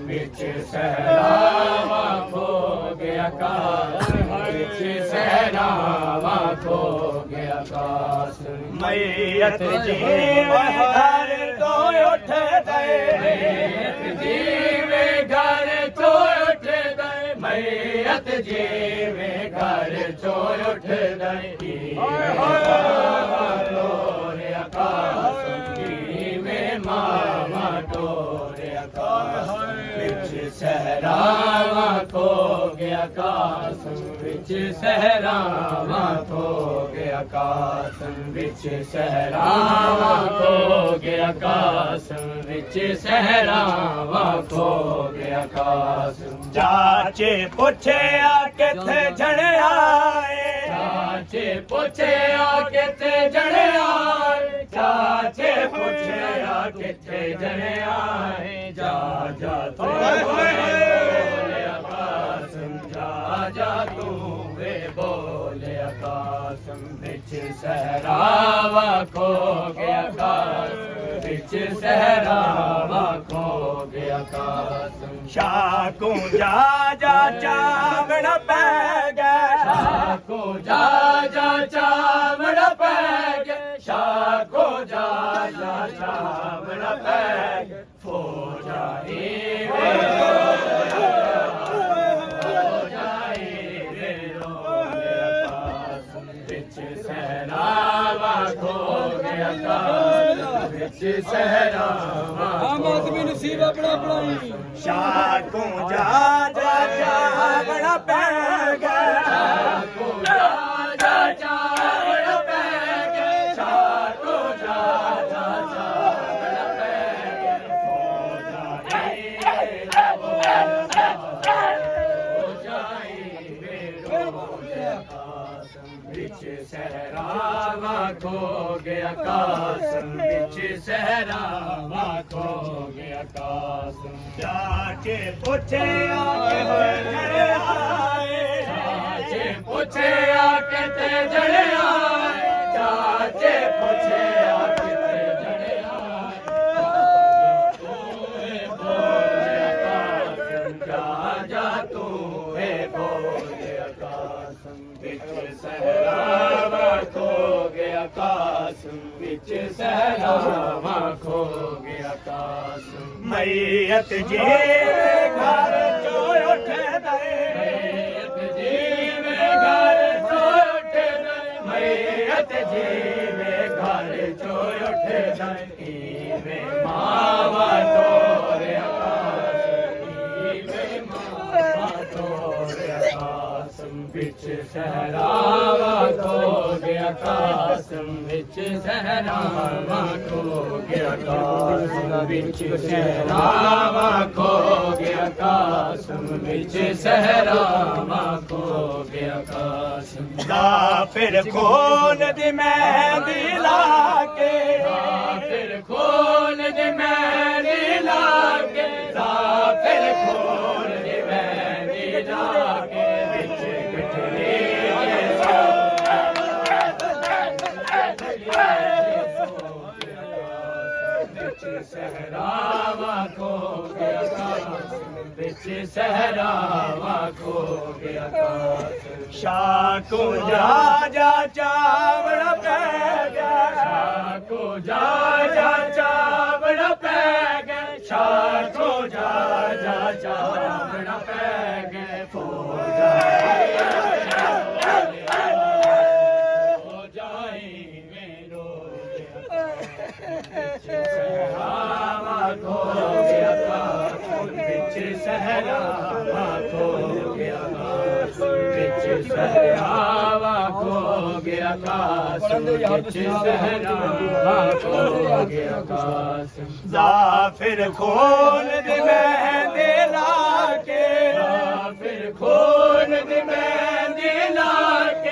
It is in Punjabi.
ਵਿੱਚ ਸਹਿਰਾਵਾਂ ਖੋ ਗਿਆ ਆਕਾਸ਼ ਵਿੱਚ ਸਹਿਰਾਵਾਂ ਖੋ ਗਿਆ ਆਕਾਸ਼ ਮਈਅਤ ਜੀਵੇ ਘਰ ਤੋਂ ਉੱਠਦੇ ਮਈਅਤ ਜੀਵੇ ਘਰ ਤੋਂ ਉੱਠਦੇ ਮਈਅਤ ਜੀਵੇ ਘਰ ਤੋਂ ਉੱਠਦੇ ਟੋਰੇ ਆਕਾਸ਼ ਜੀਵੇ ਮਾਵਾ ਟੋਰੇ ਆਕਾਸ਼ ਵਿੱਚ ਸਹਿਰਾਵਾਂ ਖੋ ਗਿਆ ਆਕਾਸ਼ ਵਿੱਚ ਸਹਿਰਾਵਾਂ ਖੋ ਗਿਆ ਆਕਾਸ਼ ਵਿੱਚ ਸਹਿਰਾਵਾਂ ਖੋ ਗਿਆ ਆਕਾਸ਼ ਵਿੱਚ ਸਹਿਰਾਵਾਂ ਖੋ ਗਿਆ ਆਕਾਸ਼ ਚਾਚੇ ਪੁੱਛਿਆ ਕਿੱਥੇ ਜਣਿਆ ਏ ਚਾਚੇ ਪੁੱਛਿਆ ਕਿੱਥੇ ਜਣਿਆ ਚਾਚੇ ਪੁੱਛਿਆ ਕਿੱਥੇ ਜਣਿਆ ਜਾ ਜਾ ਤੂੰ ਬੋਲੇ ਆਕਾਸ਼ ਜਾ ਜਾ ਤੂੰ ਵੇ ਬੋਲੇ ਆਕਾਸ਼ ਵਿੱਚ ਸਹਿਰਾਵਾਂ ਖੋ ਗਿਆ ਆਕਾਸ਼ ਵਿੱਚ ਸਹਿਰਾਵਾਂ ਖੋ ਗਿਆ ਆਕਾਸ਼ ਸ਼ਾਕੂ ਜਾ ਜਾ ਚਾਵਣ ਪੈ ਗਿਆ ਸ਼ਾਕੋ ਜਾ ਜਾ ਚਾਵਣ ਪੈ ਗਿਆ ਸ਼ਾਕੋ ਜਾ ਜਾ ਚਾਵਣ ਪੈ ਗਿਆ ਫੋ ਜਾਏ ਵੇ ਸਹਿਰਾਵਾਂ ਖੋ ਗਿਆ ਆਕਾਸ਼ ਵਿੱਚ ਸਹਿਰਾਵਾਂ ਆਮ ਆਦਮੀ ਨਸੀਬ ਆਪਣਾ ਬਣਾਈ ਸ਼ਾਕੂ ਜਾ ਜਾ ਚਾਵਣ ਪੈ ਗਿਆ ਸ਼ਾਕੋ ਜਾ ਜਾ ਚਾਵਣ ਪੈ ਗਿਆ ਸ਼ਾਕੋ ਜਾ ਜਾ ਚਾਵਣ ਪੈ ਗਿਆ ਹੋ ਜਾਏ ਹੋ ਜਾਏ ਵੇ ਆਕਾਸ਼ ਵਿੱਚ ਸਹਿਰਾਵਾਂ ਖੋ ਗਿਆ ਆਕਾਸ਼ ਵਿੱਚ ਸਹਿਰਾਵਾਂ ਖੋ ਗਿਆ ਆਕਾਸ਼ ਚਾਚੇ ਪੁੱਛਿਆ ਕਿੱਥੇ ਜਣਿਆ ਏ ਚਾਚੇ ਪੁੱਛਿਆ ਕਿੱਥੇ ਜੜਿਆ ਚਾਚੇ ਪੁੱਛਿਆ ਕਿੱਥੇ ਜੜਿਆ ਤੂੰ ਬੋਲੇ ਆਕਾਸ਼ ਜਾ ਜਾ ਤੂੰ ਬੋਲੇ ਆਕਾਸ਼ ਵਿੱਚ ਸਹਿਰਾਵਾਂ ਖੋ ਗਿਆ ਆਕਾਸ਼ ਵਿੱਚ ਸਹਿਰਾਵਾਂ ਖੋ ਗਿਆ ਆਕਾਸ਼ ਮਈਅਤ ਜੀਵੇ ਘਰ ਚੋਂ ਉੱਠਦੇ ਮਈਅਤ ਜੀਵੇ ਘਰ ਚੋਂ ਉੱਠਦੇ ਮਈਅਤ ਜੀਵੇ ਘਰ ਚੋਂ ਉੱਠਦੇ ਈਵੇ ਮਾਵਾ ਟੋਰੇ ਆਕਾਸ਼ ਈਵੇ ਮਾਵਾ ਟੋਰੇ ਆਕਾਸ਼ ਵਿੱਚ ਸਹਿਰਾਵਾਂ ਖੋ ਗਿਆ ਆਕਾਸ਼ ਵਿੱਚ ਸਹਿਰਾਵਾਂ ਖੋ ਗਿਆ ਆਕਾਸ਼ ਵਿੱਚ ਸਹਿਰਾਵਾਂ ਖੋ ਗਿਆ ਆਕਾਸ਼ ਵਿੱਚ ਸਹਿਰਾਵਾਂ ਖੋ ਗਿਆ ਆਕਾਸ਼ ਦਾ ਫਿਰ ਖੋਲ ਦੀ ਮਹਿੰਦੀ ਲਾ ਕੇ ਫਿਰ ਖੋਲ ਦੇ ਮਹਿੰਦੀ ਲਾ ਕੇ ਫਿਰ ਖੋਲ ਦੇ ਮਹਿੰਦੀ ਲਾ ਕੇ ਵਿੱਚ ਗਠੜੇ ਵਿੱਚ ਸਹਿਰਾਵਾਂ ਖੋ ਗਿਆ ਆਕਾਸ਼ ਵਿੱਚ ਸਹਿਰਾਵਾਂ ਖੋ ਗਿਆ ਆਕਾਸ਼ ਸ਼ਾਕੂ ਜਾ ਜਾ ਚਾਵਣ ਪੈ ਗਿਆ ਸ਼ਾਕੋ ਜਾ ਜਾ ਚਾਵਣ ਪੈ ਗਏ ਸ਼ਾਕੋ ਜਾ ਜਾ ਚਾਵਣ ਪੈ ਗਏ ਹੋ ਜਾਏ ਮੇਰੋ ਸਹਿਰਾਵਾਂ ਖੋ ਗਿਆ ਆਕਾਸ਼ ਵਿੱਚ ਸਹਿਰਾਵਾਂ ਖੋ ਗਿਆ ਆਕਾਸ਼ ਵਿੱਚ ਸਹਿਰਾਵਾਂ ਖੋ ਗਿਆ ਆਕਾਸ਼ ਵਿੱਚ ਸਹਿਰਾਵਾਂ ਖੋ ਗਿਆ ਆਕਾਸ਼ ਦਾ ਫਿਰ ਖੋਲ ਦੀ ਮਹਿੰਦੀ ਲਾ ਕੇ ਫਿਰ ਖੋਲ ਦੀ ਮਹਿੰਦੀ ਲਾ ਕੇ